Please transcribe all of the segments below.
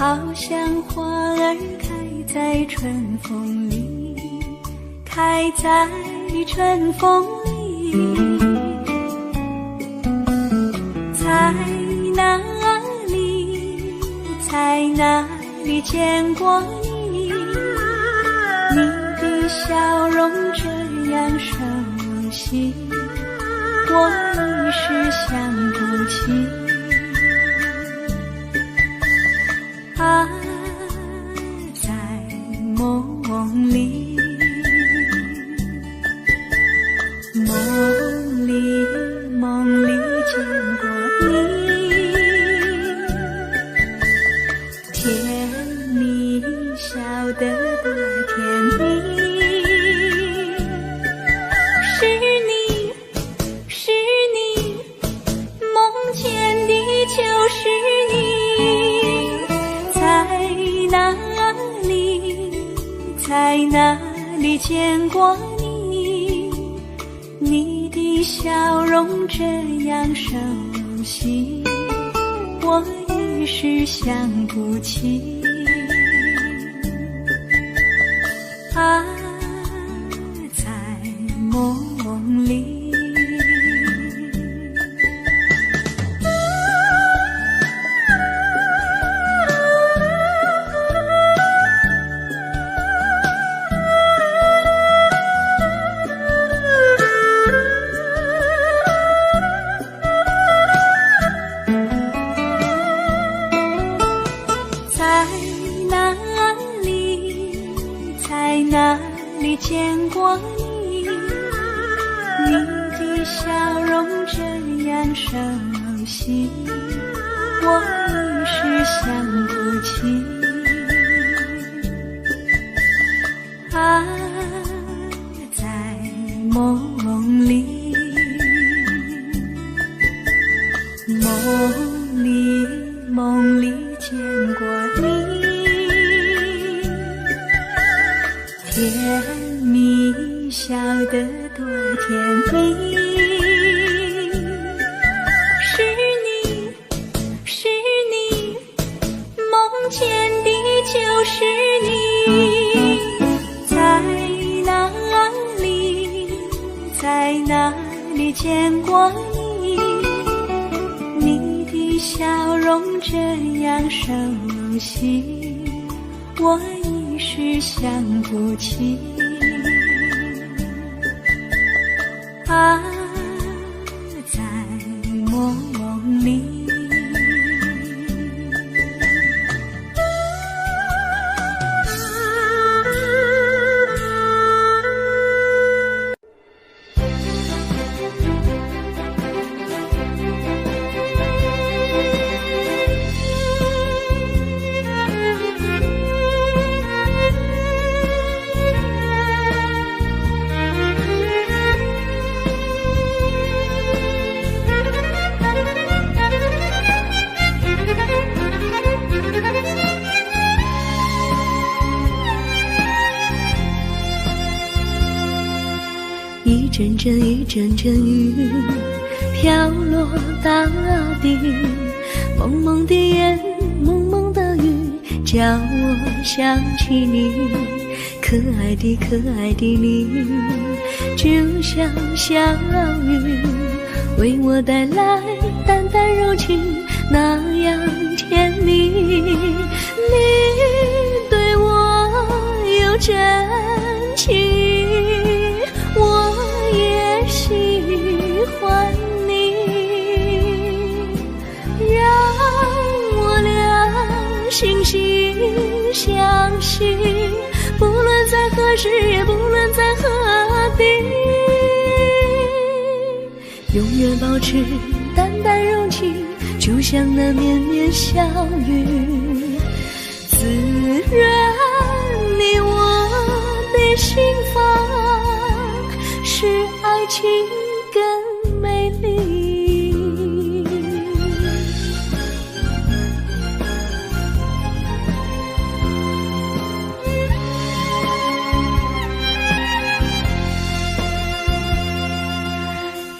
好像花儿开在春风里，开在春风里。在哪里，在哪里见过你？你的笑容这样熟悉，我一时想不起。啊，在梦里，梦里见过你，甜蜜笑得多甜蜜。是你，梦见的就是你。在哪里见过你？你的笑容这样熟悉，我一时想不起。啊，在梦里。在哪里见过你？你的笑容这样熟悉，我一时想不起。啊，在梦里，梦里见过你。甜蜜笑得多甜蜜。是你，梦见的就是你。在哪里见过你？你的笑容这样熟悉，我一时想不起。啊，在梦里。一阵阵雨飘落大地，蒙蒙的烟，蒙蒙的雨，叫我想起你。可爱的你，就像小雨，为我带来淡淡柔情，那样甜蜜。你对我有真情，我也喜欢你，让我俩惺惺相惜，不论在何时，也不论在何地，永远保持淡淡柔情，就像那绵绵小雨，滋润你我的心房，使爱情更美丽。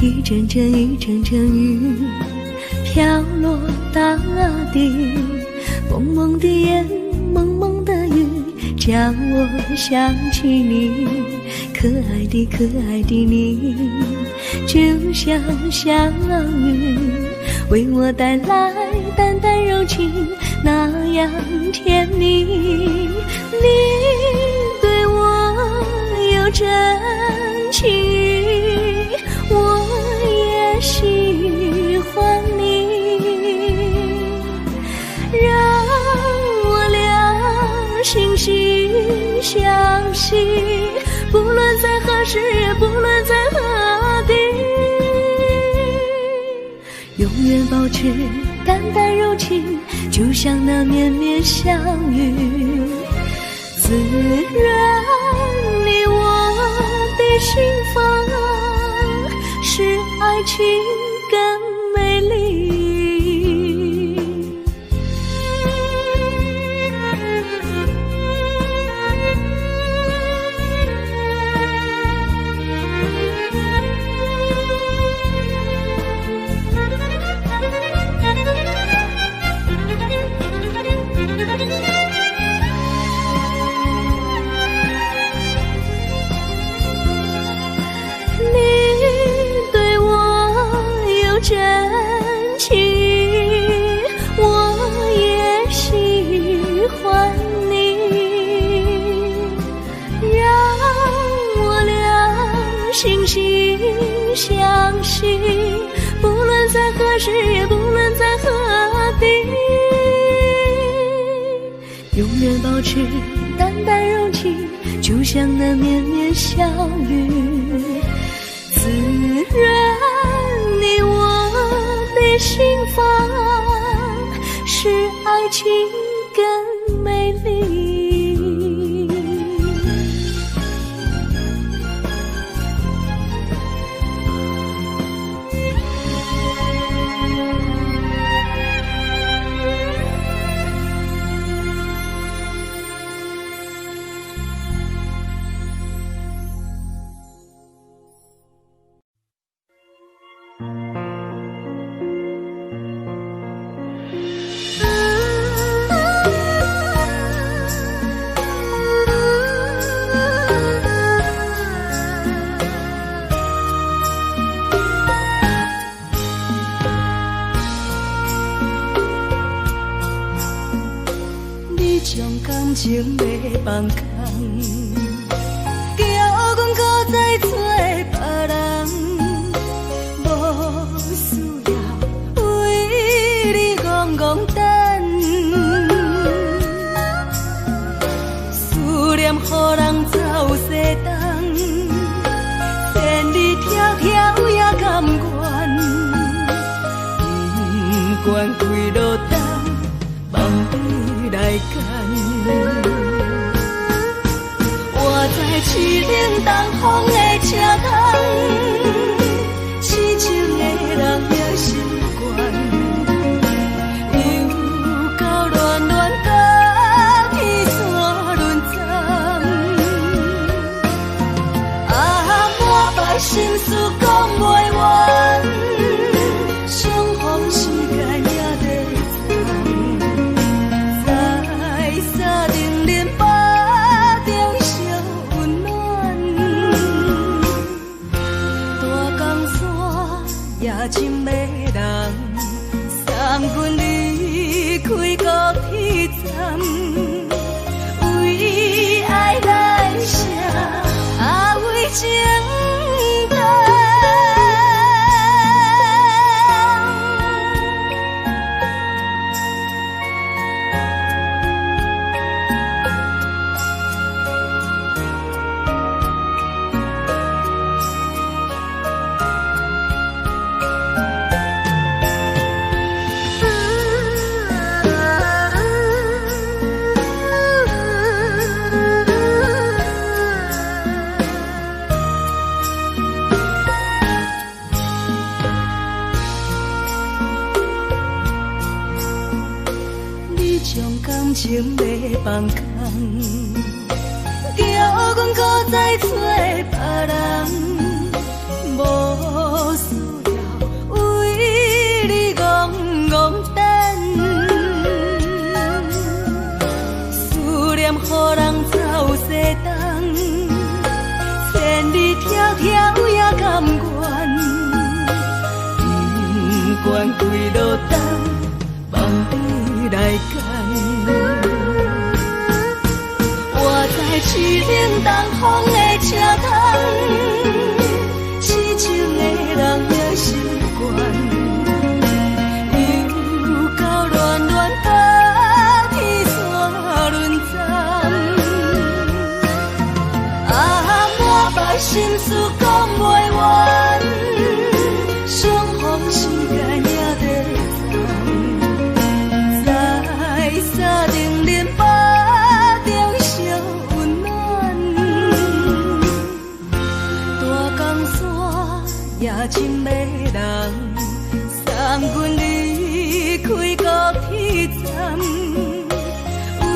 一阵阵雨飘落大地，蒙蒙的眼，蒙蒙的雨，叫我想起你。可爱的可爱的你，就像小雨，为我带来淡淡柔情，那样甜蜜。你对我有真情，我也喜欢你，让我俩惺惺相惜，不论在何时，也不论在何地，永远保持淡淡柔情，就像那绵绵小雨，滋润你我的心房，使爱情更美丽。真情，我也喜欢你，让我俩惺惺相惜，不论在何时，也不论在何地，永远保持淡淡柔情，就像那绵绵小雨，滋润你我的心房，使爱情更美丽。感情要放空，叫阮搁再找别人，无需要为你戆戆等，思念予人走西东，千里迢迢也甘愿，不管几路灯，望你来干。我在市顶东风的车窗，痴情的人也习惯，又到乱乱甲天山轮站，满腹心事讲袂完，相逢时间也在长，在沙丁林巴中烧温暖，大江山夜深的人，送阮离开高铁站，为爱来写为情长。感情要放空，叫阮搁再找别人，无需要为你戆戆等，人走西东，千里迢迢也甘愿，不管几路灯，望你来牵。我在市岭东风的车窗，痴情的人也习惯。心事讲袂完，相逢时间也在长，在沙丁林巴中相温暖。大江山也真迷人，送阮离开高铁站，为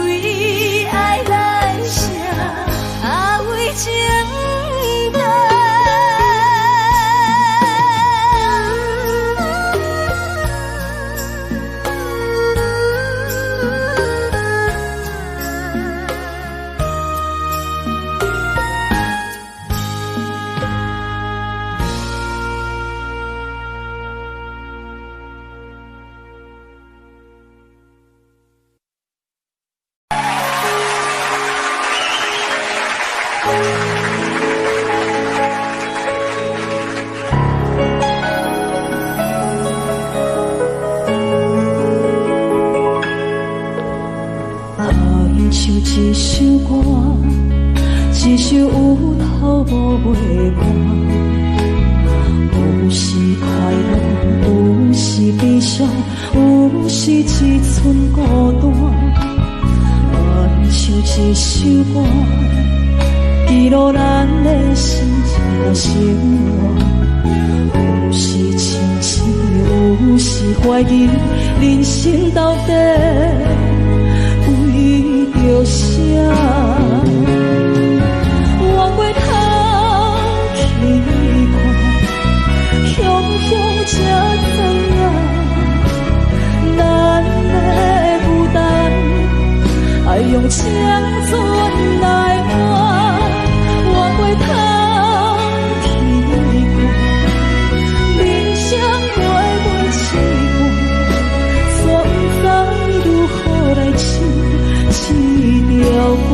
爱来写为情。一首歌，一首有头无尾歌，有时快乐，有时悲伤，有时一寸孤单。我唱一首歌，记录咱的心情生活，有时清醒，有时怀疑，人生到底着啥？往过头去看，雄雄才知影，咱的负担爱用青春来换。往过头去看，人生过一半，煞不知如何来唱一条歌。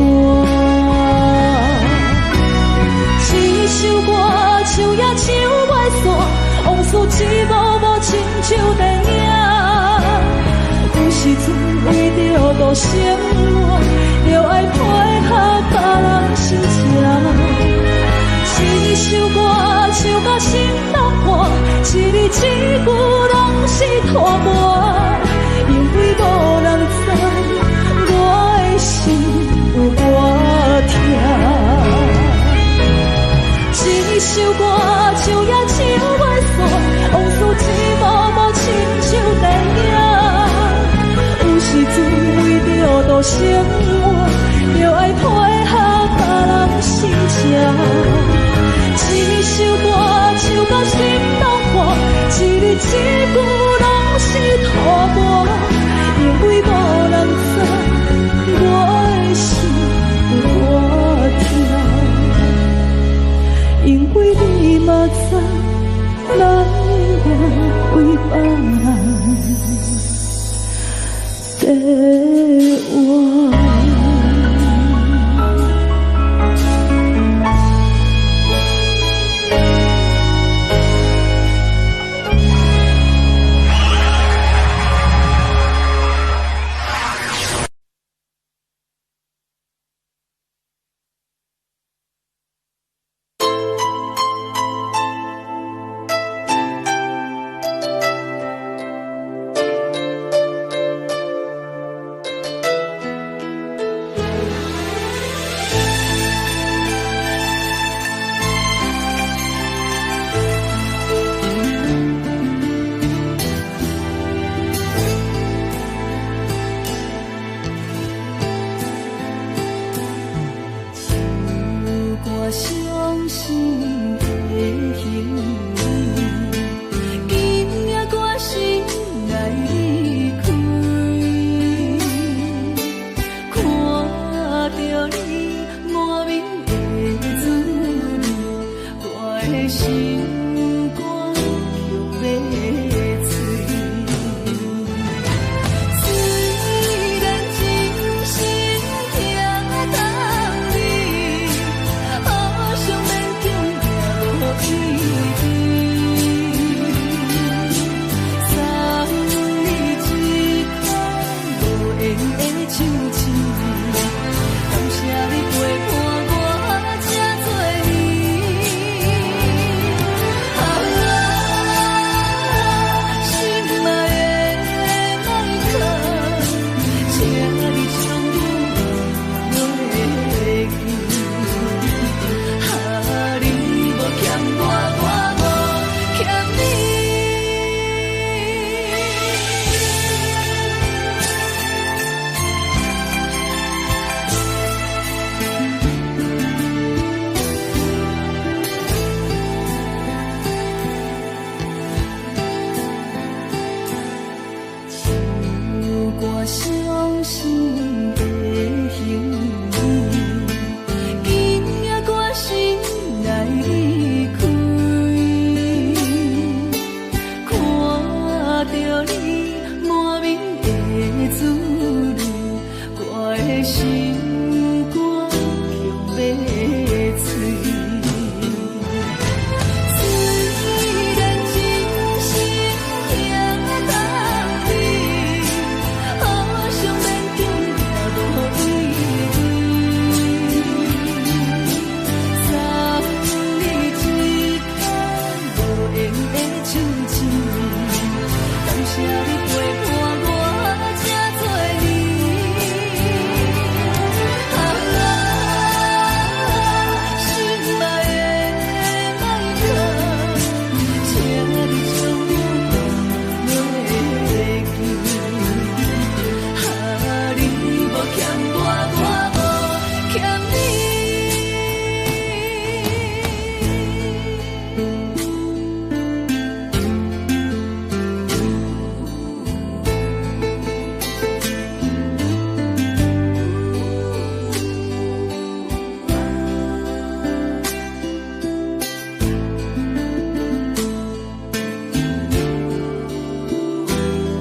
一首歌唱也唱袂煞，往事一幕幕亲像电影。有时阵为着度生活，就爱配合别人心情。一首歌唱到心落汗，一字一句拢是拖磨，因为无人知。心有多痛，一首歌唱也唱袂煞，往事一幕幕亲像电影。有时阵为着度生活，就爱配合别人心情。一首歌唱到心落汗，一字一句拢是拖磨，因为无人知。我的心有多痛，因为你嘛知，咱愿为别人在活。心肝强要碎。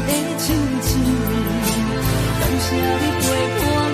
的情，感谢你陪伴。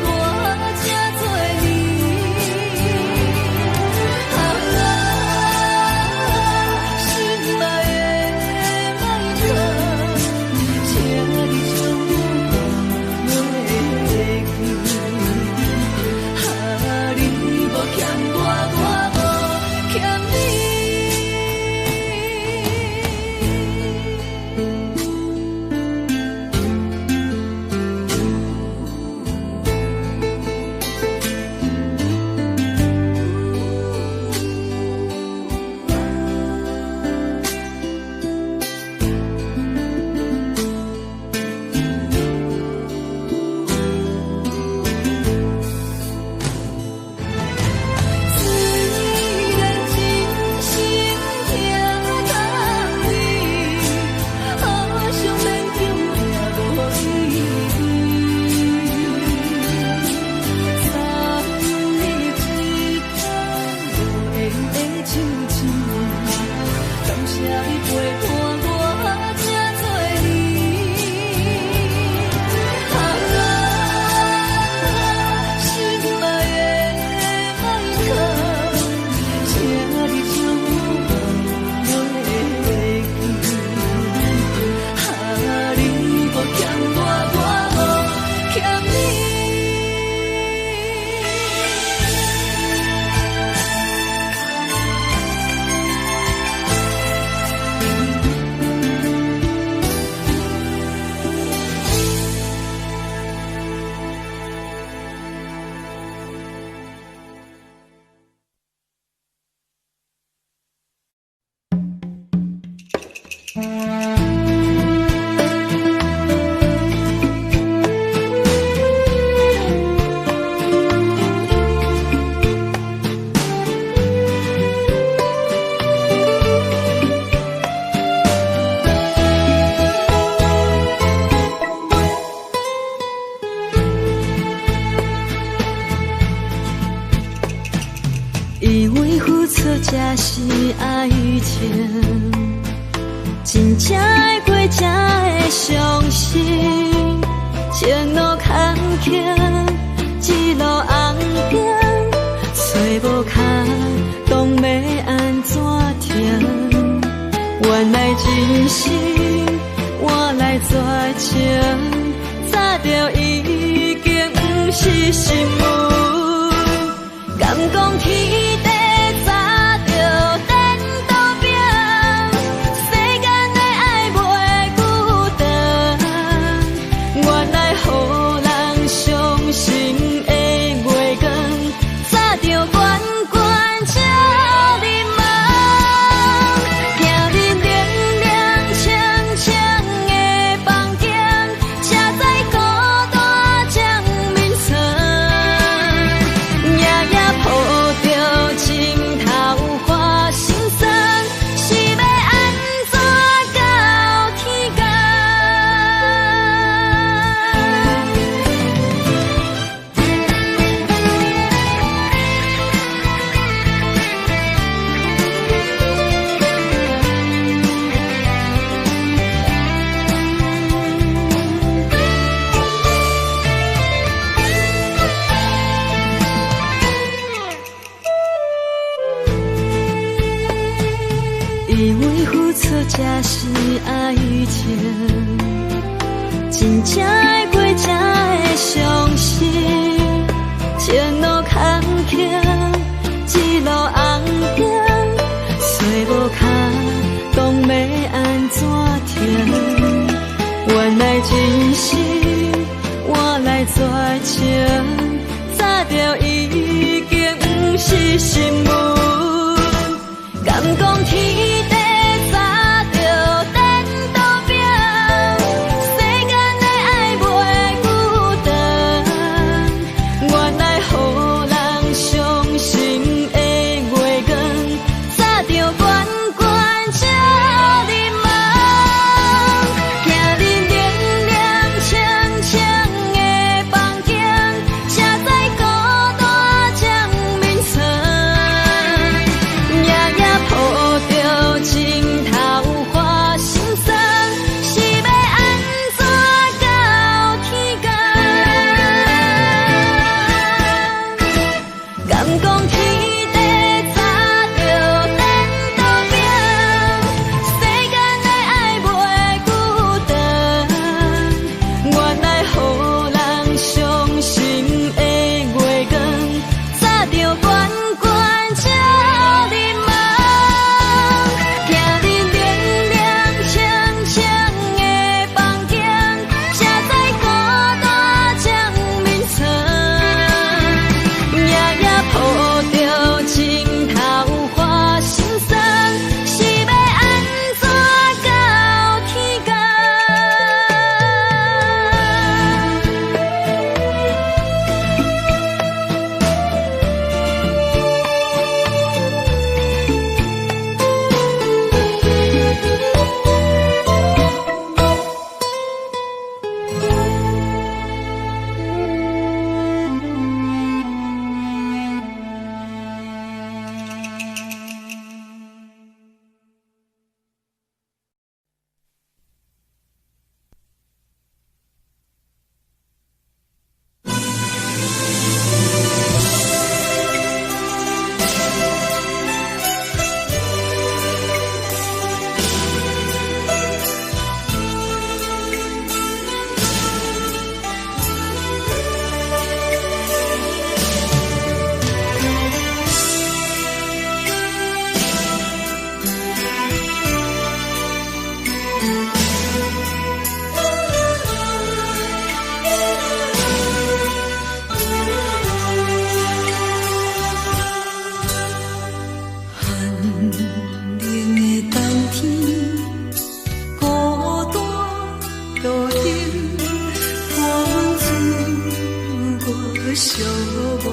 以为付出才是爱情，真正爱过才会相信。前路坎坷，一路红灯，找无卡，当要安怎停？原来真心换来绝情，早就已经不是心梦。敢讲天地早就等到拼，世间的爱袂孤单。原来予人伤心的月光，早就悬悬照你梦。行日凉凉清清的房间，车载孤单将眠床。抱着情头花心酸，是要安怎到天光？以为付出才是爱情，真正爱过才会相信。前路坎坷，一路红灯，找无卡，当要安怎停？原来真心换来绝情，早就已经不是心梦。敢讲天地早就等到拼，世间的爱袂孤单。原来予人伤心的月光，早就悬悬照你梦。行日凉凉清清的房间，车载孤单将眠床。抱着寂寞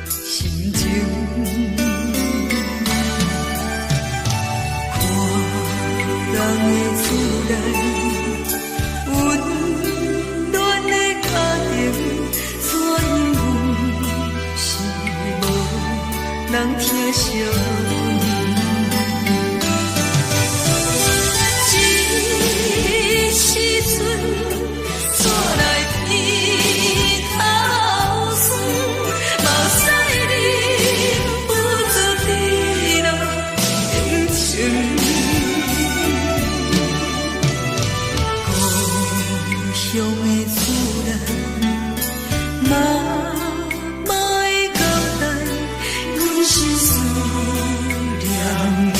心情。看人的厝内温暖的家庭，怎因为是无人疼惜你？这时阵怎来偏头酸？目屎忍不住滴落眼睛。故乡的厝内，妈妈的交代，阮是思念你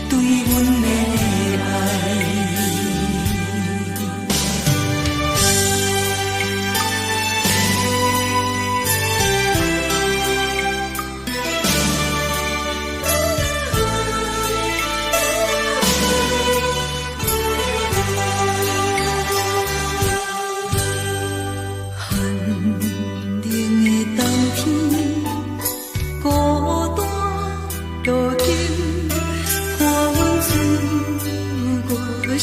对阮的爱。寒冷的冬天，孤单独行，看阮自我寂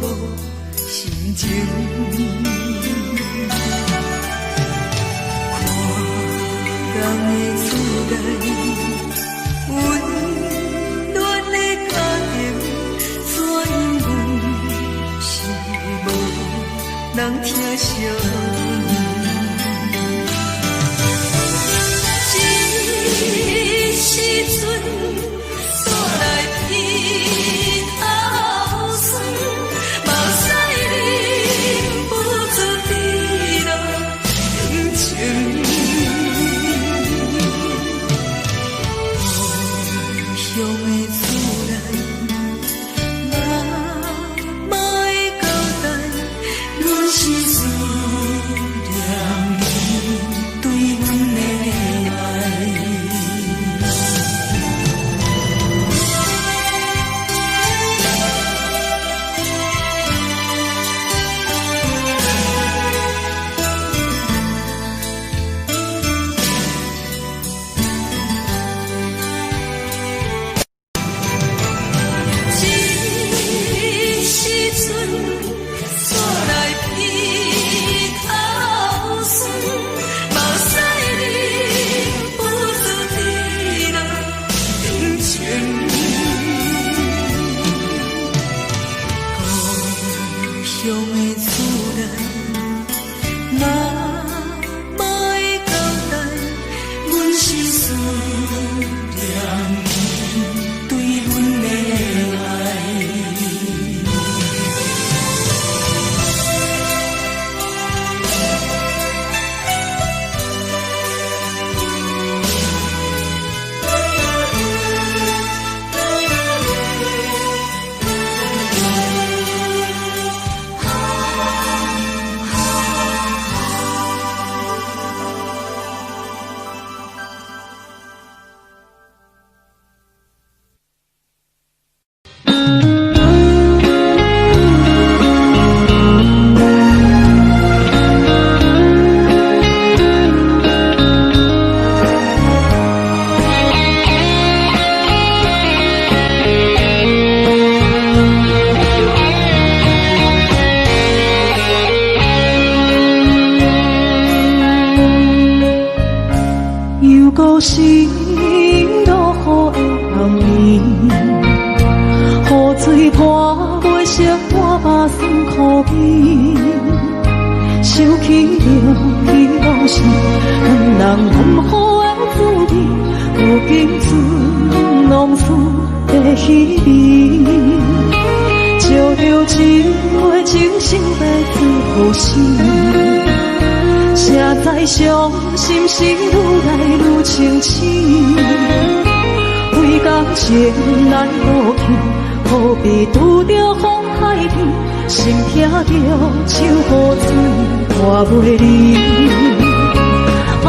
寞心情。看人的厝内温暖的家庭，怎因为是无人疼惜你？这时阵怎来偏头酸？目屎忍不住滴落眼睛。故乡的厝内，妈妈的交代，阮是思念你对阮的爱。这时阵怎来偏头酸？目屎忍不住滴落眼睛。故乡的厝内，妈妈的交代，阮是思念你对阮的爱。又故心落雨的暗暝，雨水泼袂湿我目酸苦悲，想起了彼往事，咱人含糊的滋味，如今只拢输的稀微。照着一回情深来自何时？谁知伤心是愈来愈清醒，为感情来路去，何必拄着风海天，心痛着手雨水看袂离。啊，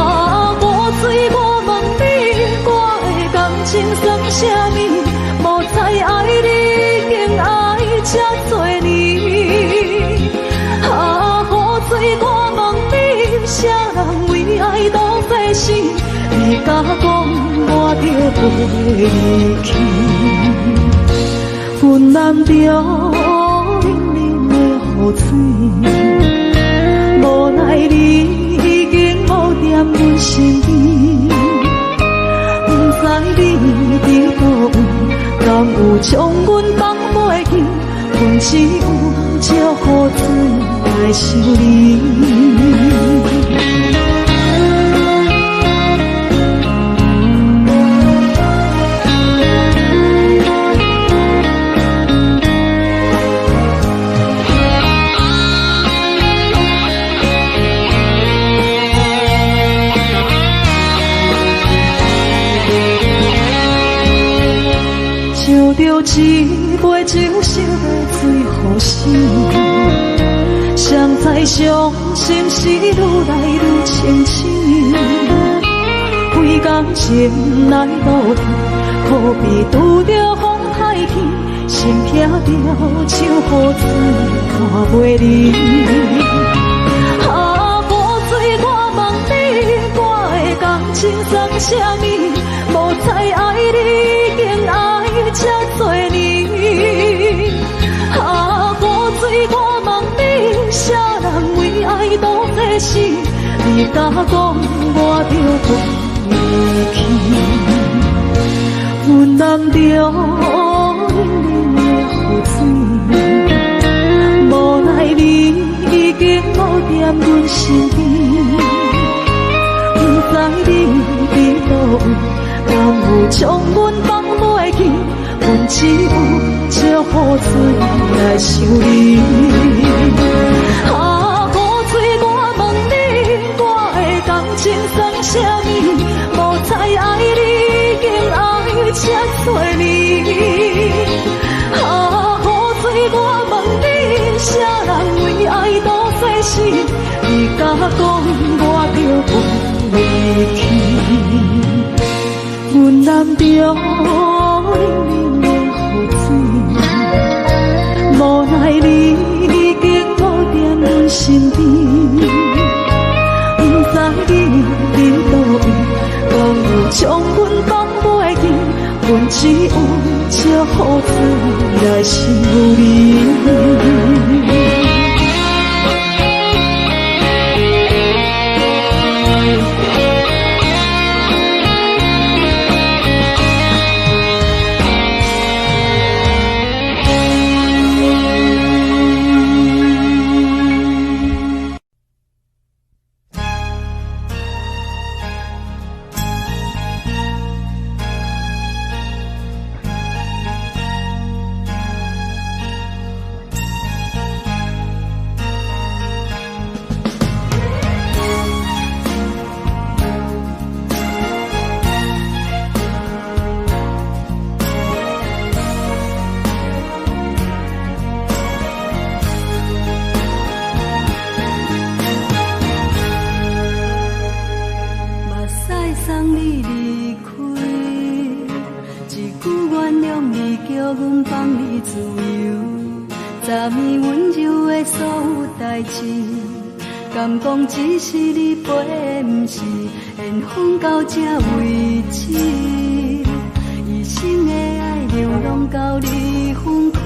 雨水我问你，我的感情算啥物？无知爱你竟爱这多年。啊，雨水我问你，啥人为爱你甲讲我着飞去，阮南着冷冷的雨水，无奈你已经无踮阮身边，不知你伫倒位，敢有将阮放袂记？阮只有借雨水来想你。一杯酒烧的最好心，谁知伤心事愈来愈清醒。为感情来路途，可比拄着风太起，心痛着像雨水看袂离。啊，雨水，我问你，我的感情算啥物？无再爱你，竟爱这多年。啊，雨水，我问你，啥人为爱都这死？你甲讲我着飞去，阮南着冷冷的雨水，无奈你已经无踮阮身边，不知你伫倒位，敢有将阮放袂记？阮只有借雨水来想你。啊，雨水，我问你，我的感情算啥物？无再爱你，竟爱这多年。啊，雨水，我问你，啥人为爱都这死？你甲讲我着飞去，阮南着冷冷的雨水，无奈你已经无踮阮身边，不知你伫倒位，敢有将阮放袂记？阮只有借雨水来想你。敢讲只是你陪，不是缘分到这为止。一生的爱流浪到你分开，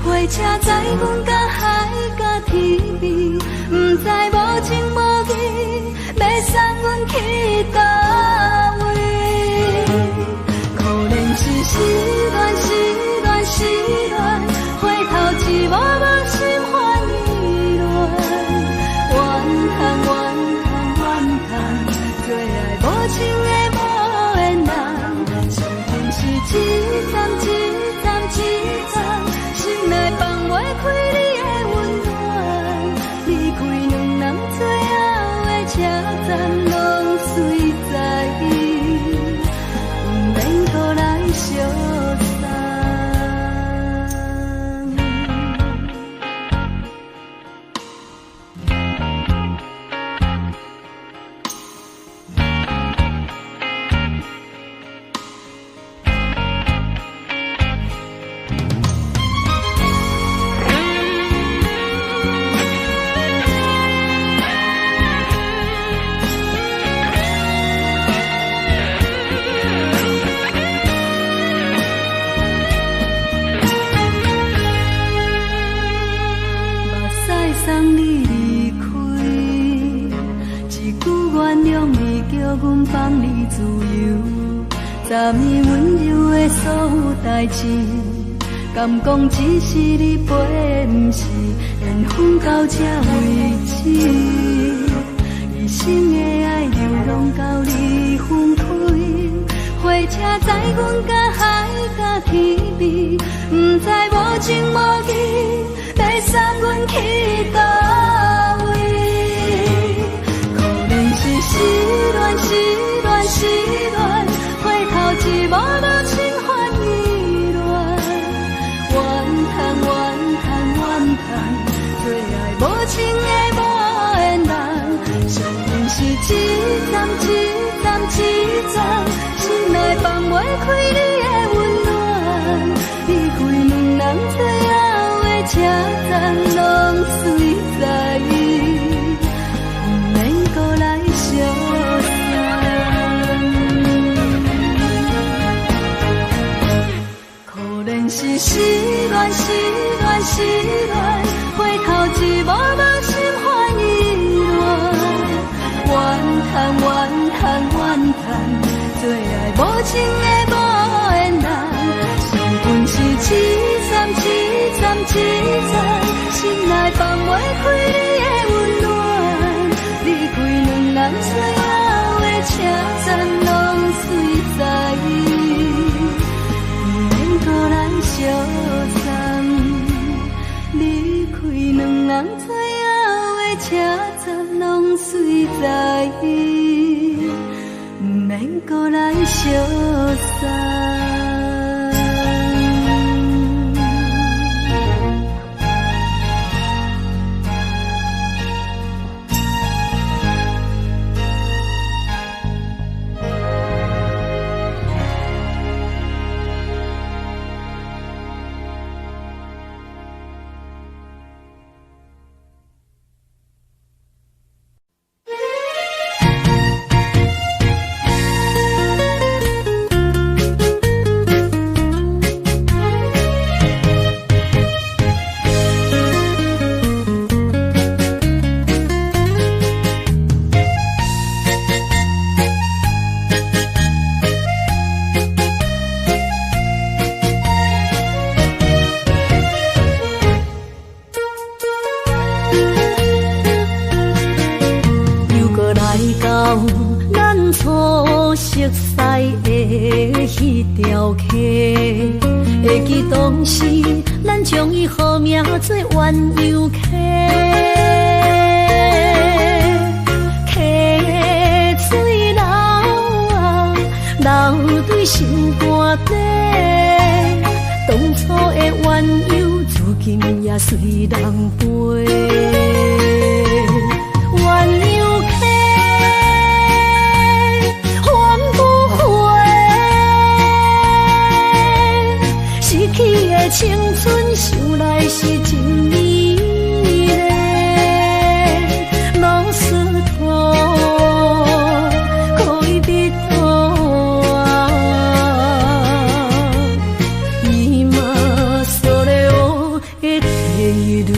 火车载阮甲海甲天边，不知无情无义，要送阮去倒位？可能是失恋，失恋，失恋，回头一幕幕心烦意乱。怨叹，最爱无情的无缘人，上天是一站一站一站，心内放袂开你的温暖，离开两人最后的车站，拢随在伊，不免搁来相送。原谅你，叫阮放你自由。10年温柔的所有代志，敢讲只是你陪，不是缘分到这为止。一生的爱流浪到你分开，火车载阮甲海甲天边，不知无情无义，要送阮去倒位？可能是失恋，失恋，失恋，回头一幕幕心烦意乱，怨叹，怨叹，怨叹，最爱无情的无缘人，上运是一站一站一站，心内放袂开你的温暖，离开两人最后的车站，拢随在意，不免搁来相送。可能是失恋，失恋，失恋，回头一幕幕心烦意乱，怨叹，怨叹，怨叹，最爱无情的无缘人，上运是一站一站一站，心内放袂开你的温暖，离开两人最后的车站，拢随在意，不免搁来相送。离开两人最后的车站，拢随在意，不免搁来相送。会记当时，咱将伊号名做鸳鸯溪，溪水流啊，流对心肝底。当初的鸳鸯，如今也随人飞。鸳鸯溪。青春想来是真美丽，拢是土，可伊别土啊，伊嘛所了的地路。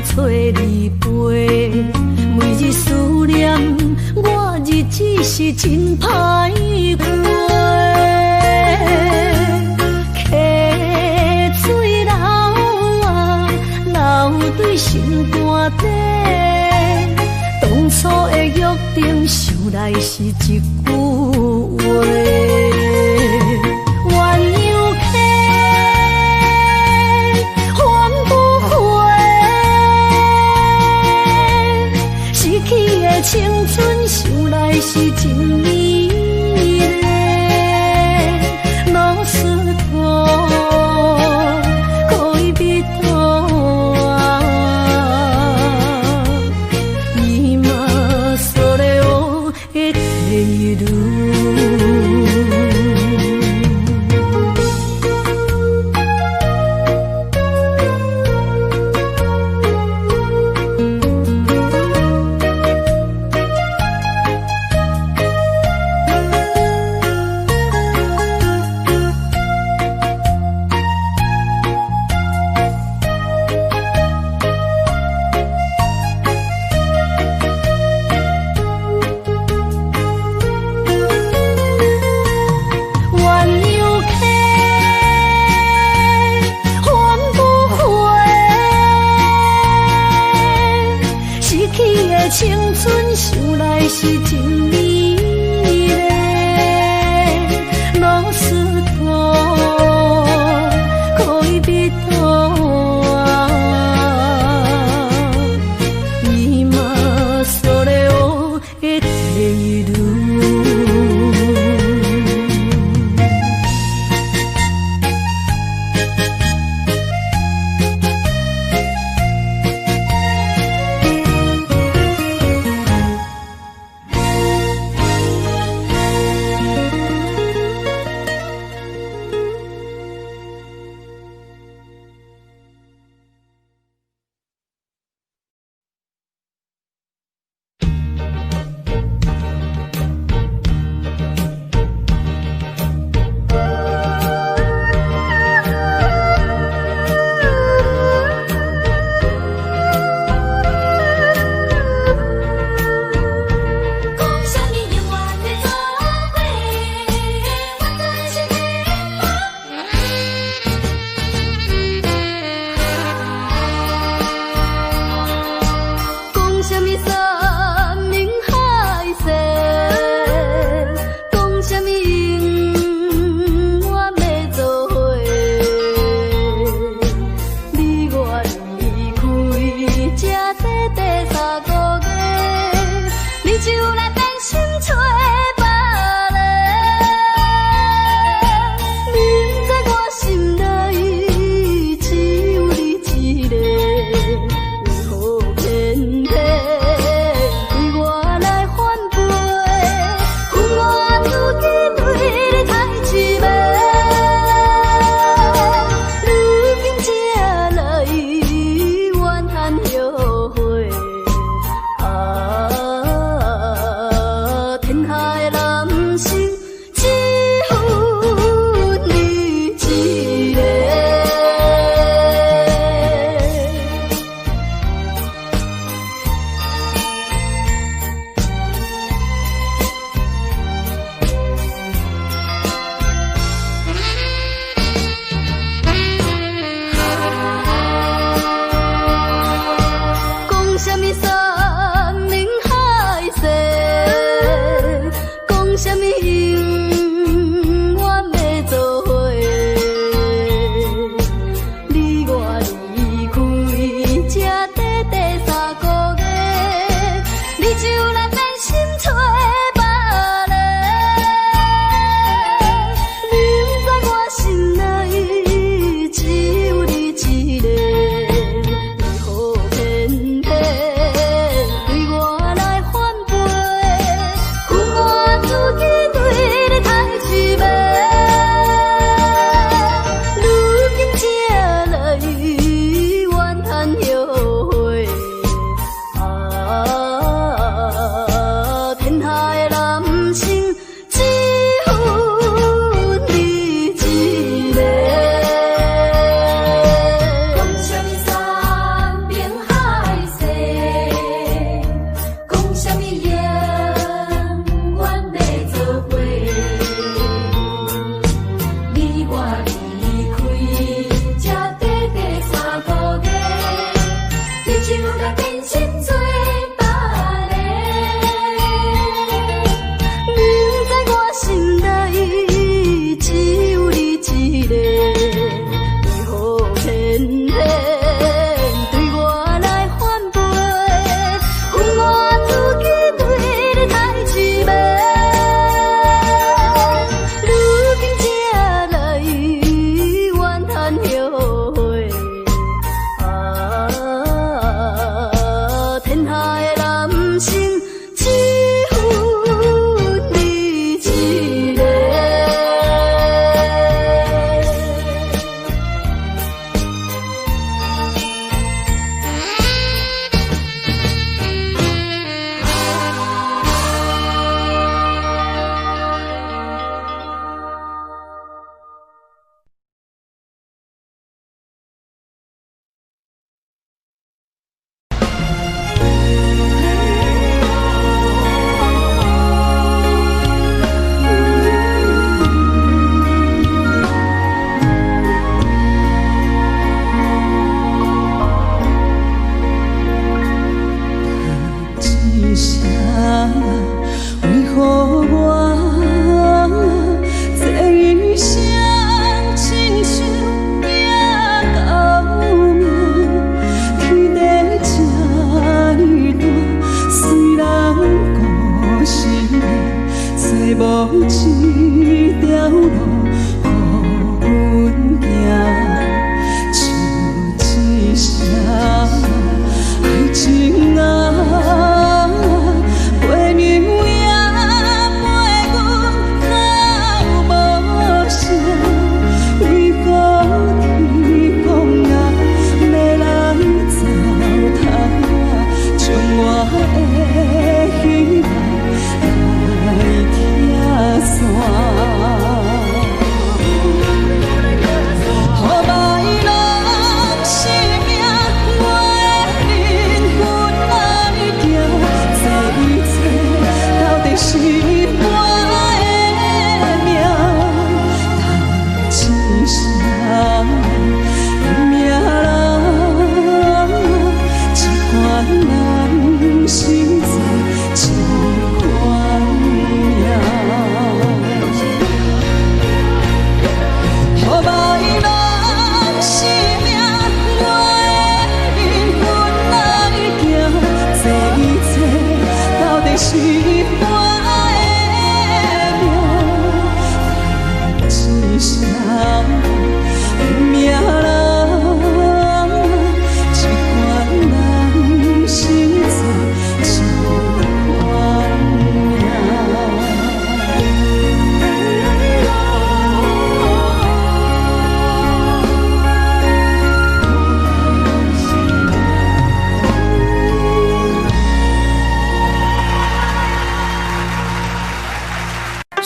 找你陪，每日思念，我日子是真歹过。溪水流啊，流对心肝底。当初的约定，想来是一句话。青春想来是真美丽，拢是土，可伊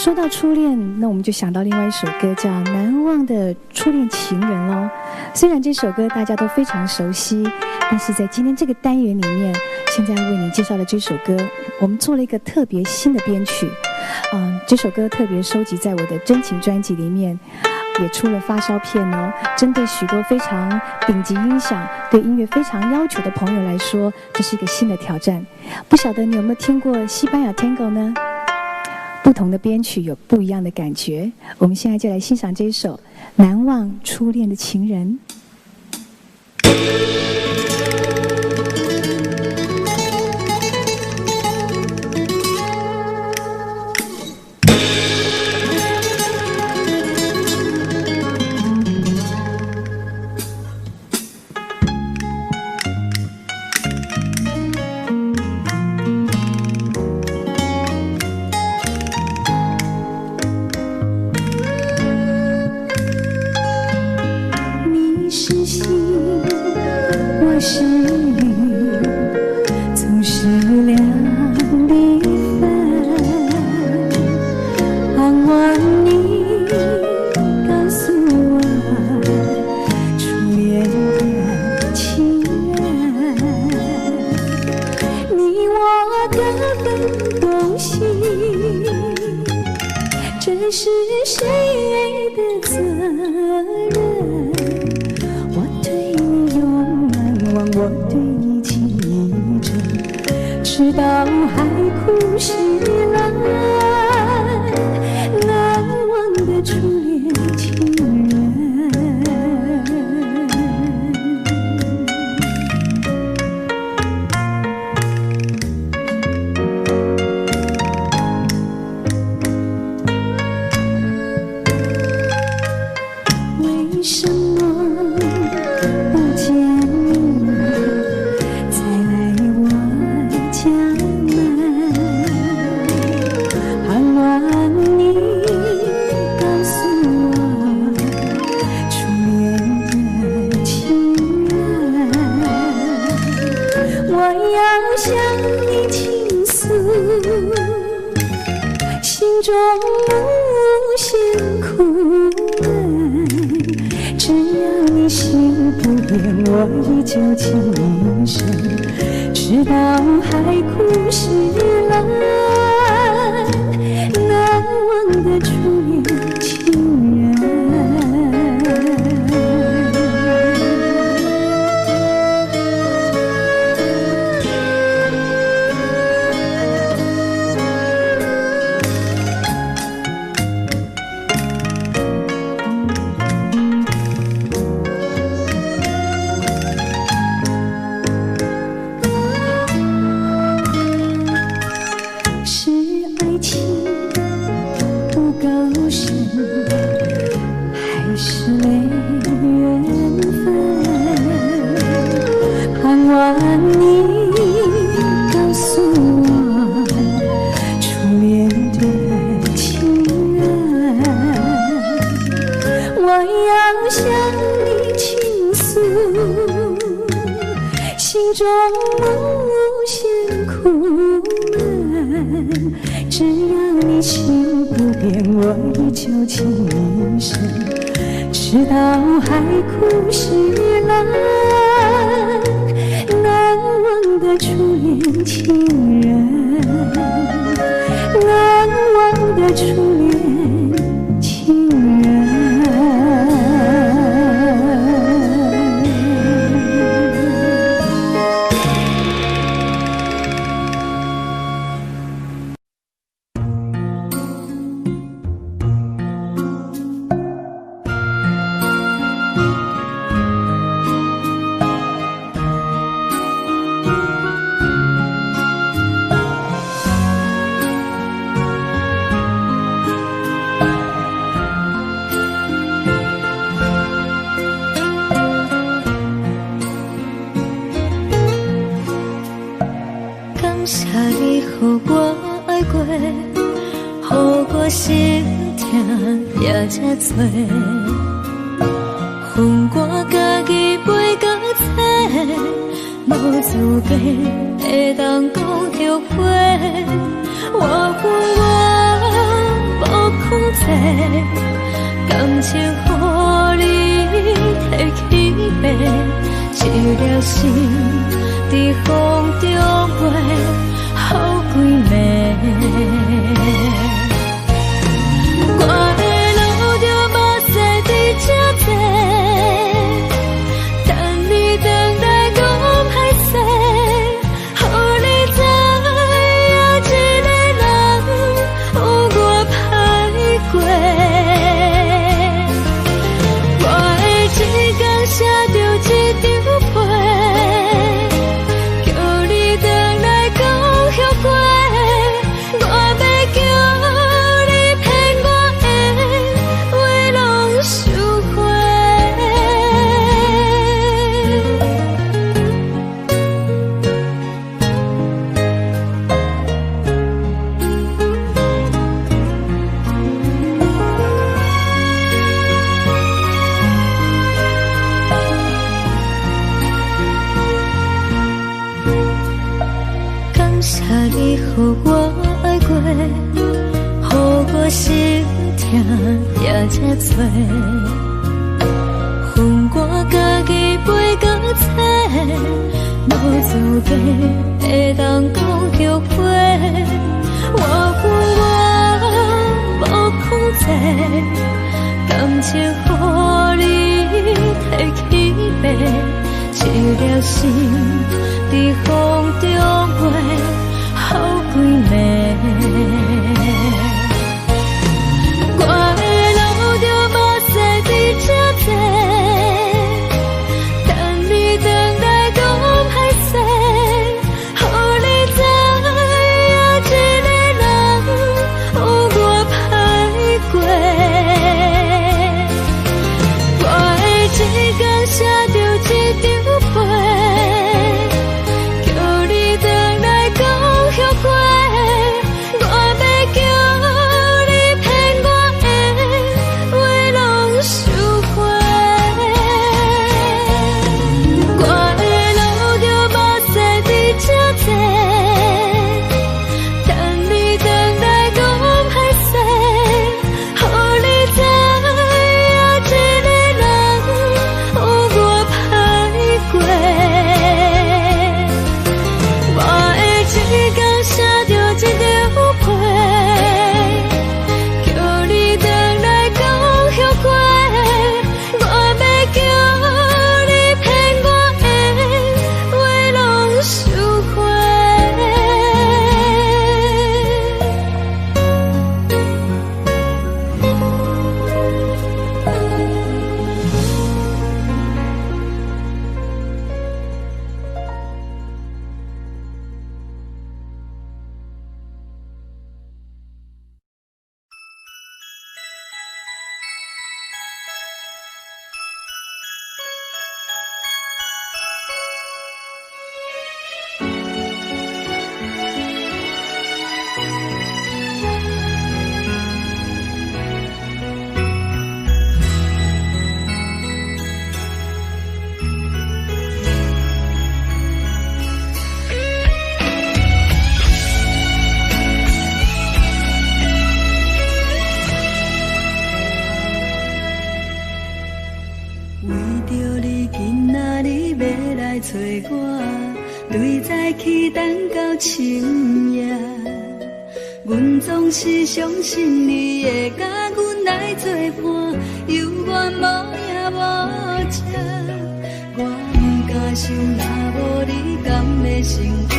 说到初恋，那我们就想到另外一首歌叫《难忘的初恋情人》咯。虽然这首歌大家都非常熟悉，但是在今天这个单元里面，现在为你介绍的这首歌，我们做了一个特别新的编曲。这首歌特别收集在我的真情专辑里面，也出了发烧片哦。针对许多非常顶级音响、对音乐非常要求的朋友来说，这是一个新的挑战。不晓得你有没有听过西班牙 Tango 呢？不同的编曲有不一样的感觉。我们现在就来欣赏这一首《难忘初恋的情人》。我是雨，总是两地分。盼望你告诉我，初恋的情人，你我各分东西，这是谁的责任？我对你情着，直到海枯石烂，难忘的初恋情人。为什么不见心中无限苦闷，只要你心不变，我依旧情深，直到海枯石烂，难忘的初恋情人。还是没缘分，盼望你告诉我，初恋的情人，我要向你倾诉，心中无限苦闷，只要你心不变，我依旧情深，直到海枯石烂，难忘的初恋情人，难忘的初恋情人。感谢你，予我爱过，予我心痛也这多，分我家己飞到切，无资格会当讲后悔。我恨我感情予你提起白，一粒心在风中飞，好几暝。我的路着目屎在这多，等你回来讲歹势，予你知影一个人有我歹过。我会一天写着一张被，叫你回来讲后悔。我要叫你骗我的话拢收回。感谢你予我爱过，予我心痛也这多，分我家己飞到切，无资格会当讲后悔。我无控制，感情予你提起白，一粒心在风中飞，好几暝。我的路着目屎在这多，等你回来讲歹势，予你知影一个人有我歹过。我会一天写着一张被，叫你回来讲后悔。我要叫你骗我的话拢收回。我的路着目屎在这多，等你回来讲歹势，予你知影一个人有我歹过。我会一天写着一张被，叫你回来讲后悔。我要叫你骗我的话拢收回。为着你今仔日要来找我，对早起等到深夜。阮总是相信你会甲阮来作伴，犹原无影无迹。我不敢想，若无你甘会生活，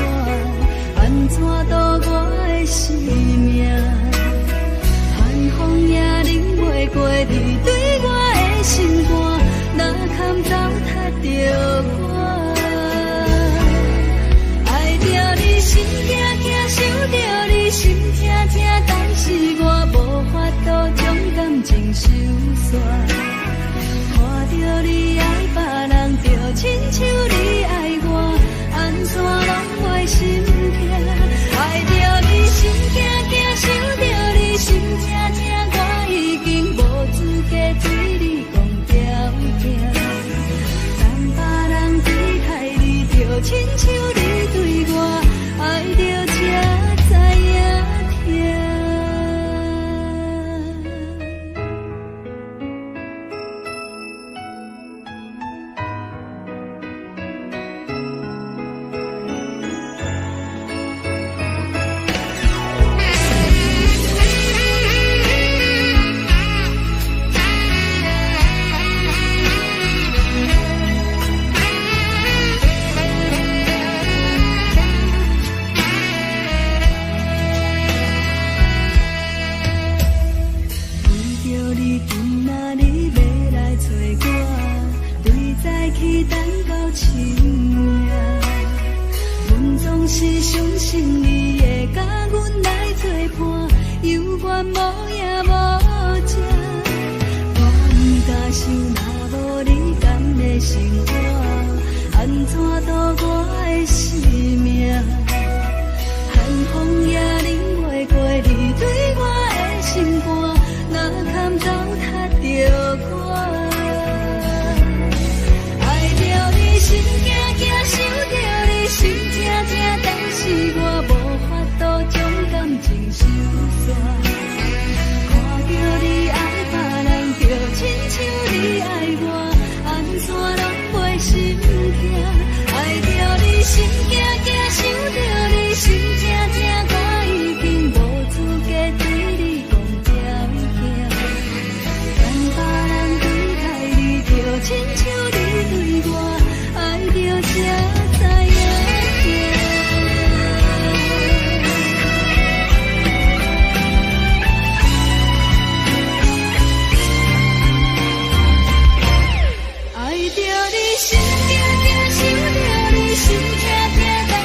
安怎度我的生命？寒风也忍袂过你对我的心肝。哪堪糟蹋着我？爱着你心痛痛，想着你心痛痛，但是我无法度将感情收煞。看着你爱别人，就亲像你爱我，安怎拢会心痛？爱着你心痛痛，想着你心痛痛，我已经无资格对你讲条件。等别人对待你，就亲像你对我，爱着才知影痛。等到深夜。阮总是相信你会甲阮来作伴，犹原无影无迹。我不敢想，若无你甘的生活，安怎度我的生命？寒风也忍袂过你对我的心肝，哪堪糟蹋着我？爱着你心惊惊，想着你心痛痛，但是我无法度将感情收煞。看着你爱别人，就亲像你爱我，安怎拢袂心痛？爱着你心惊惊，想着你心痛痛，我已经无资格对你讲条件。等别人对待你，就亲像你对我，爱着才知影痛。爱着你心惊惊，想着你心痛痛。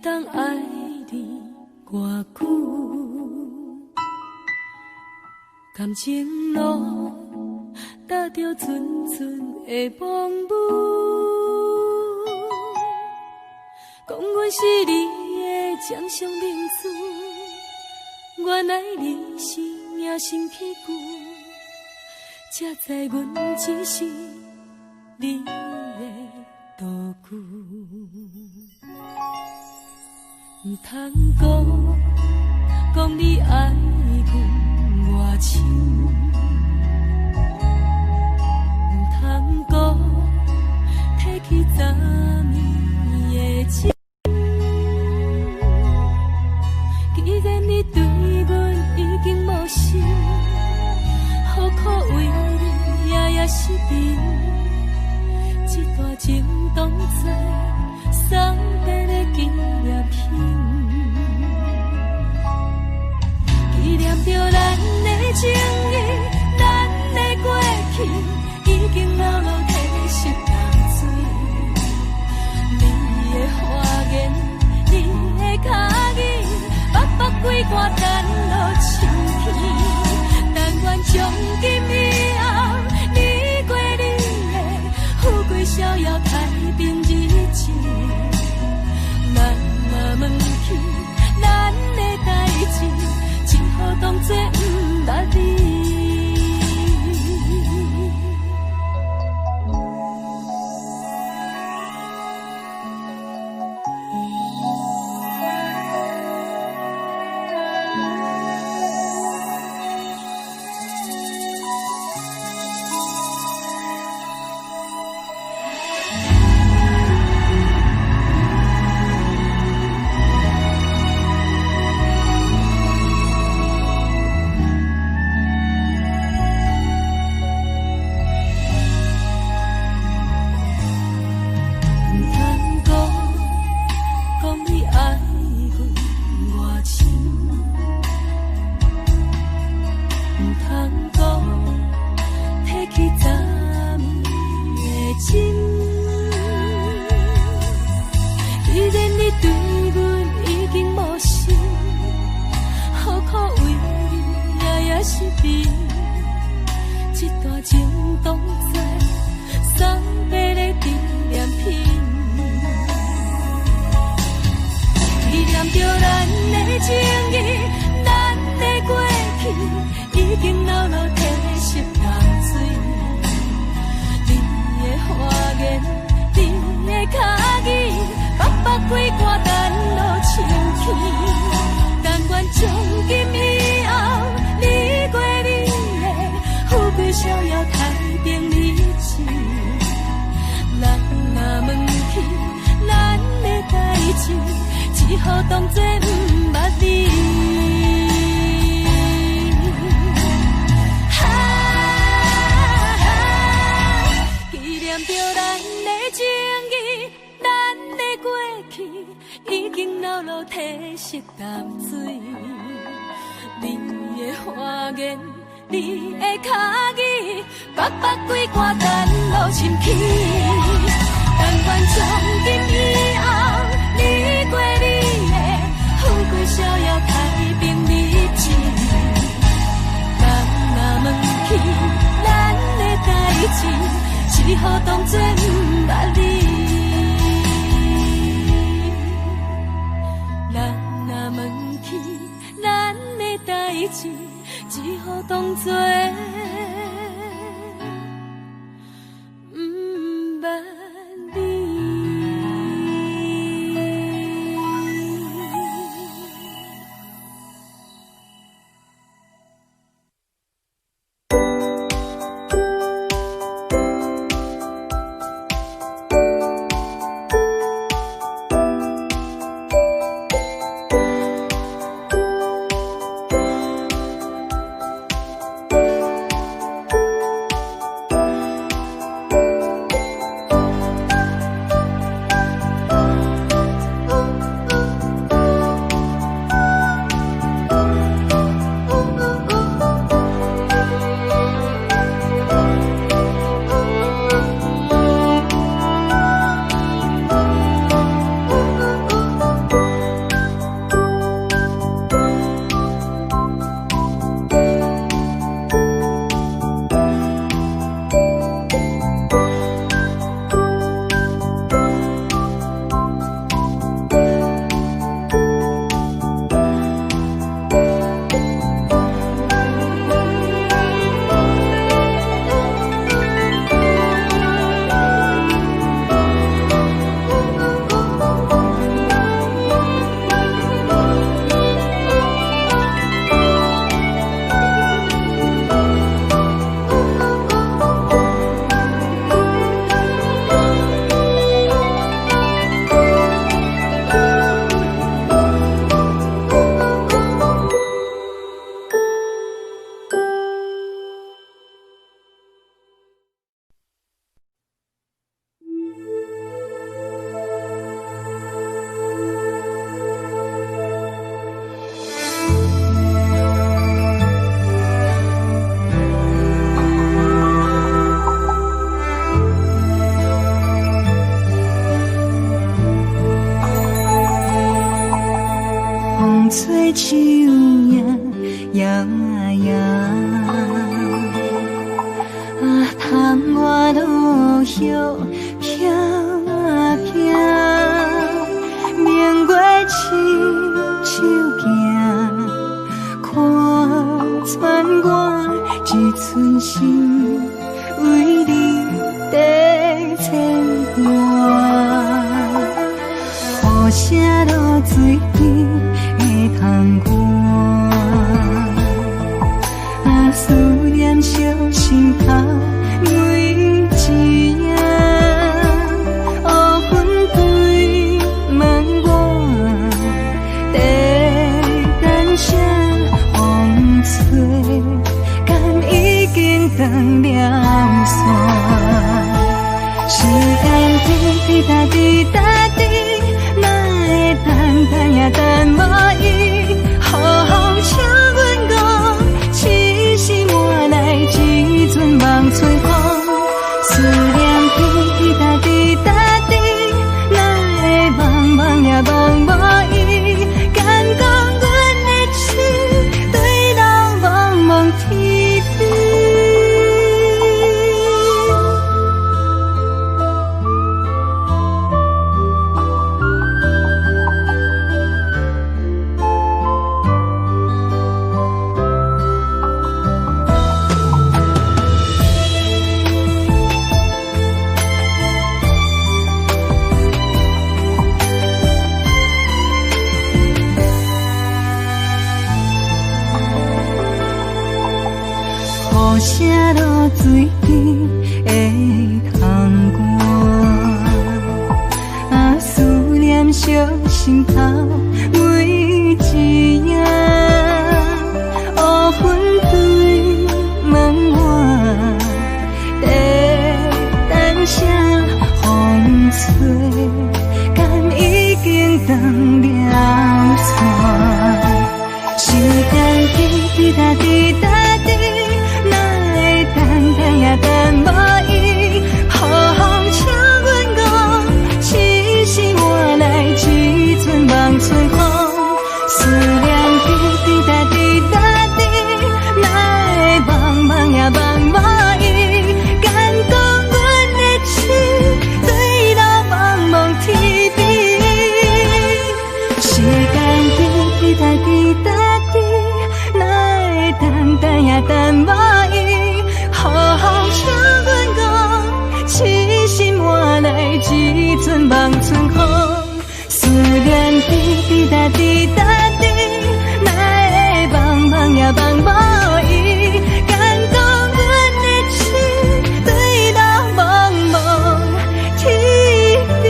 当爱你偌久，感情路踏着纯纯的梦雾，讲阮是你的掌上明珠，原来你是命生起句，才知阮只是你的道具。唔通讲你爱阮偌深，唔通讲提起昨暝的情。既然你对阮已经无心，何苦为你夜夜失眠？这段情当作送别的纪念品。纪念着咱的情谊，咱的过去，已经牢牢褪色淡水。你的花言，你的脚语，白白几挂等落秋天。但愿从今以后，你过你的富贵逍遥太平日子。咱若问起咱的代志，只好当作不捌你。只好当作不捌你。纪念着咱的情谊，咱的过去，已经牢牢褪色淡水。你的花言，你的脚语，白白几挂等落深起。但愿从今以后，你过你的富贵逍遥太平日子。咱若问起咱的代志，只好当作不捌你。咱若问起咱的代志，只好当作不捌你。做树影，摇啊摇。啊，窗外落叶飘啊飘，明月亲手行，看穿我一寸心，为你在牵挂。雨声落水边会通过，啊，思念烧心头每一夜，乌云对问我，在等啥风吹，敢已经断了线，时间滴滴答滴答滴。等也等无伊，好风请阮讲，痴心换来一阵梦吹风。思念滴滴答滴答滴，哪会茫茫也茫无伊？敢讲阮的情对人茫茫天边。雨声落水边会通过，啊，思念烧心头每一夜，乌云对问我，在等啥风吹，敢已经断了线，时间滴滴答滴答滴。等也等无伊，好风请阮讲，痴心换来一阵梦吹风。思念滴滴答滴答滴，哪会茫茫也茫无伊？敢讲阮的情对人茫茫天边。时间滴滴答滴答滴，哪会等也等无伊？好风请阮讲，痴心换来一阵梦春风。思念滴滴答滴答滴，哪会茫茫也茫无伊？敢讲阮的情对人茫茫天边。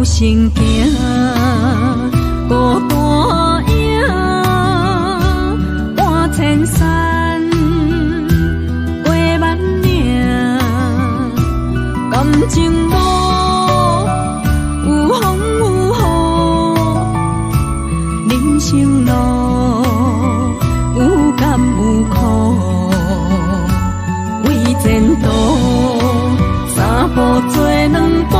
独行行，孤单影，半千山，过万岭，感情无有风有雨，人生路有甘有苦，为前途三步做两步。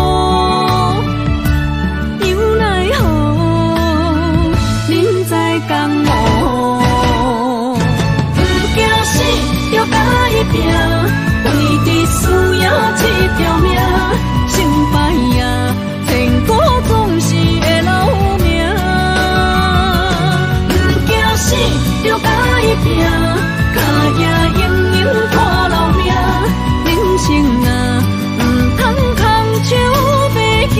为你需要这条命，成败也千古总是会留名。不惊死，就甲伊拼，脚也硬硬拖老命。人生啊，不通空手白行。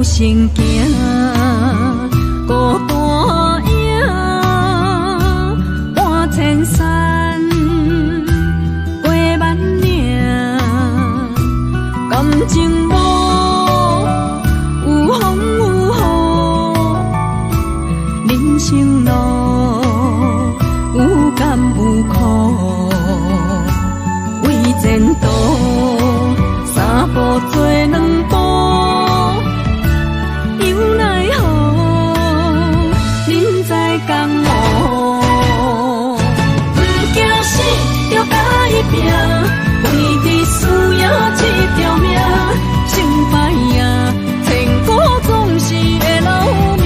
行行，孤单影，半千山，过万岭，感情无有风有雨，人生路有甘有苦，为前途三步做两步。为你需要这条命，成败也千古总是会留名。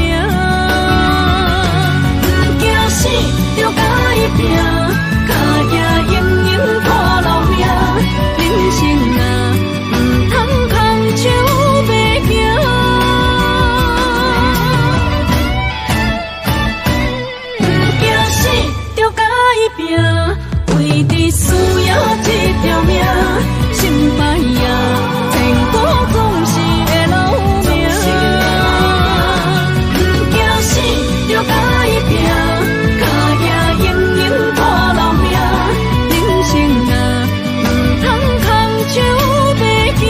不惊死，就甲伊拼，脚也硬硬拖老命。人生啊，不通空手白行。不惊死，就甲伊拼。为你需要这条命，成败也千古总是会留名。不惊死，就甲伊拼，脚也硬硬拖老命。人生啊，不通空手白行。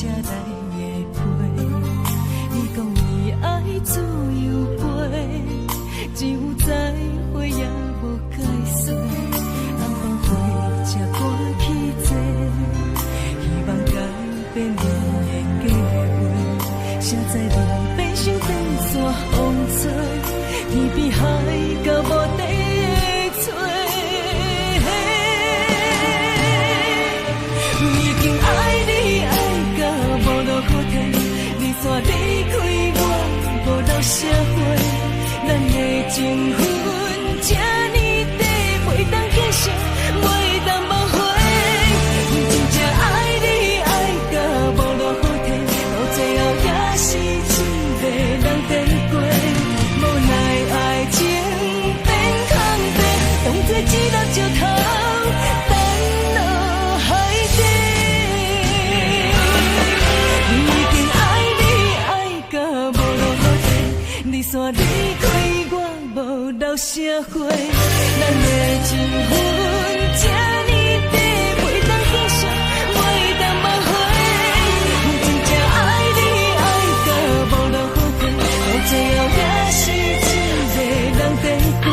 才来夜陪。你讲你爱自由飞，只有再会也无解释。暗晡花才赶去坐，希望改变你的计划。谁知你变成电线风吹，天边海到无底的吹。已经爱你爱到无路可退，你煞离开我，无留社会，咱的情分这呢短，袂当继续，袂当挽回。真正爱你爱到无路可退，到最后也是一个人变过。无奈爱情变空白，当作一粒石头沉落海底。已经爱你爱到无路可退，你煞离开我，无留社会，咱的情分这呢短，袂当继续，袂当挽回。真正爱你爱到无路可退，到最后也是一个人变过。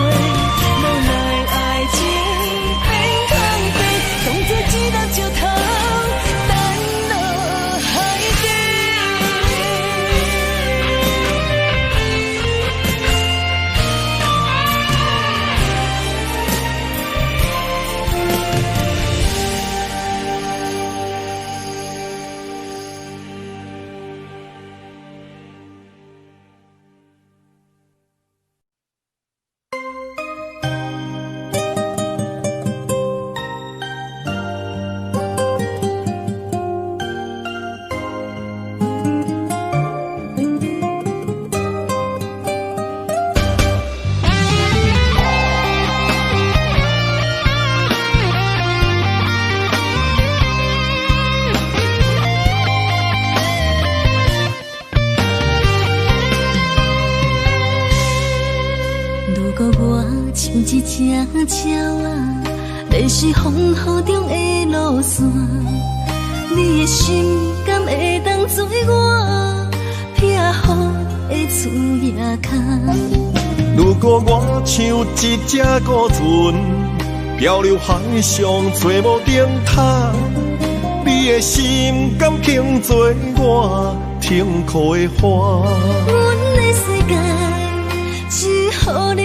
无奈爱情变空白，当作一粒石头沉落海底。如果我像一只鸟啊，迷失风雨中的路线，你的心敢会当做我避雨的厝夜空？如果我像一只孤船，漂流海上找无顶塔，你的心敢肯做我停靠的花？阮的世界只予你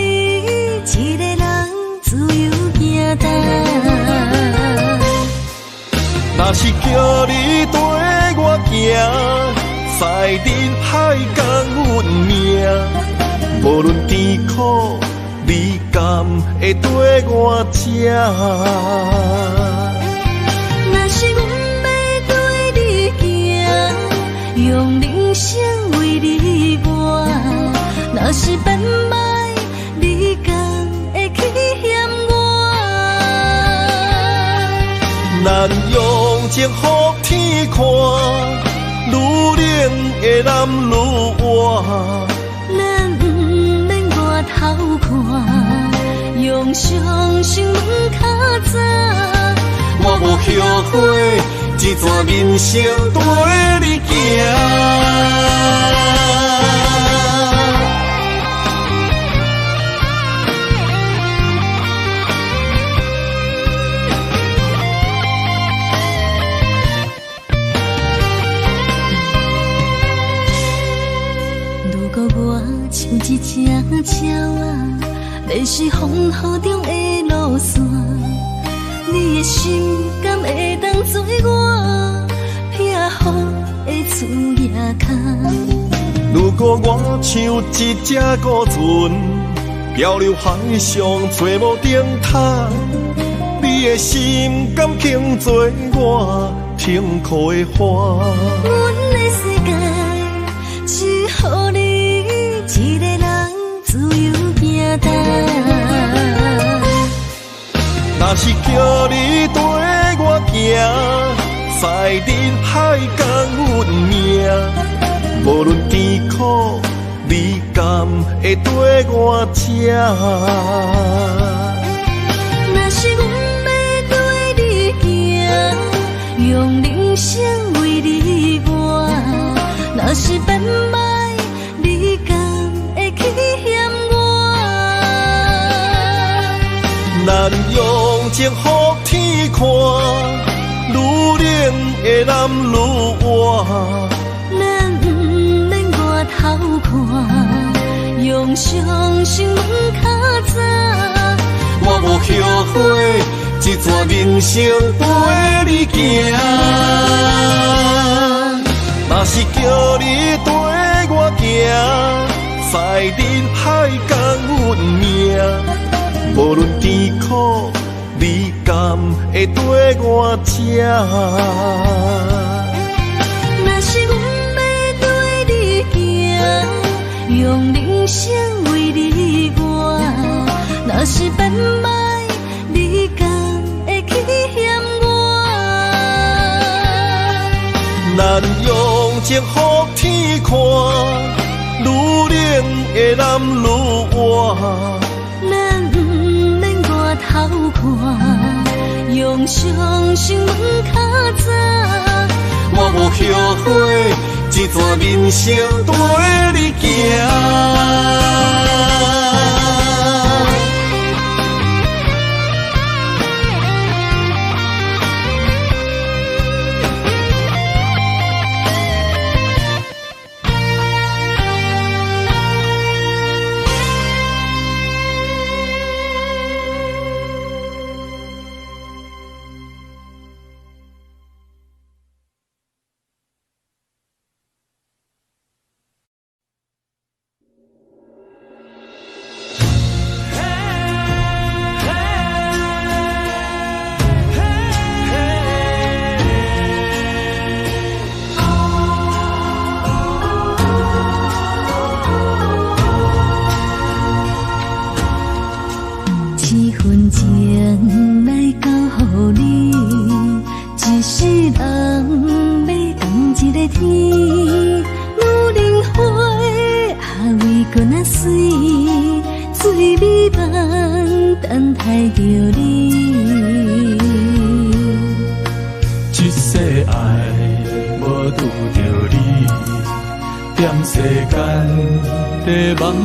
一个人自由行动。若是叫你跟我行，在人海共运命，无论甜苦，你敢会跟我吃？若是阮要对你行，用人生为你活，若是变歹，你敢会去嫌我？咱用情予天看，愈冷的男愈活。咱不免外头看，用双手问较早。我无后悔，一段人生跟你行。如果我像一只鸟啊，迷失风雨中的路线，你的心敢会当做我避雨的厝夜空？如果我像一只孤船，漂流海上找无顶塔，你的心敢肯做我停靠的花？阮的世界只予你一个人自由行动。若是叫你跟我行，在人海共运命，无论甜苦，你敢会跟我吃？若是阮要对你行，用人生为你活，咱用情予天看，愈冷的男愈活。咱不免外头看，用伤心问较早。我无后悔，一段人生陪你行。若是叫你跟我行，在人海共运命。无论甜苦，你甘会跟我吃？若是阮要对你行，用人生为你活。若是变歹，你敢会去嫌我？咱用情予天看，愈冷的男愈活。咱不免外头看，用伤心问较早。我无后悔，一段人生陪你行。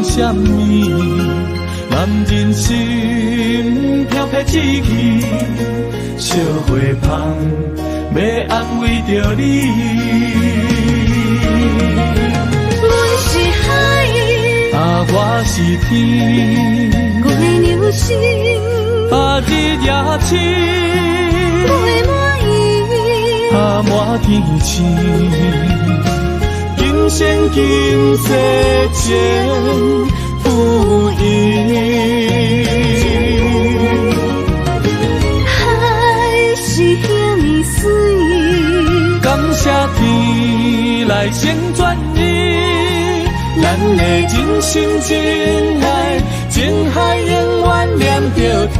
什么？男人心飘撇志气，烧花香要安慰着你。阮是海，我是天，月流星，日夜星，月满意，满天星。今生今世前不移，海是遐尼水，感谢天来成全你，咱的真心真爱，情海永远念着天。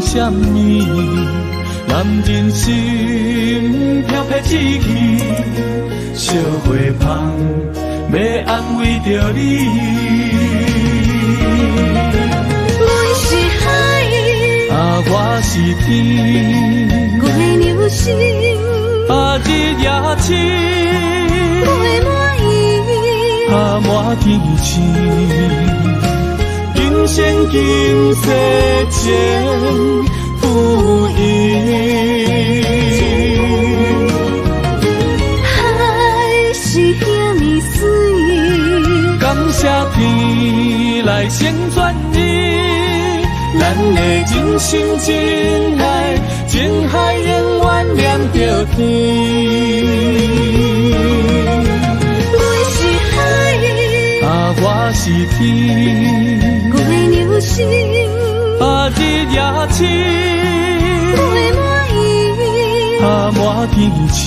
什么？男人心飘撇志气，烧花香要安慰着你。阮是海，我是天，月流星，日夜星，月满意，满天星。今生今世前不移，海是遐尼水，感谢天成全你，咱的真心真爱，情海永远连着天。我是海，我是天，我的牛心，日夜深，我的满意，满天星。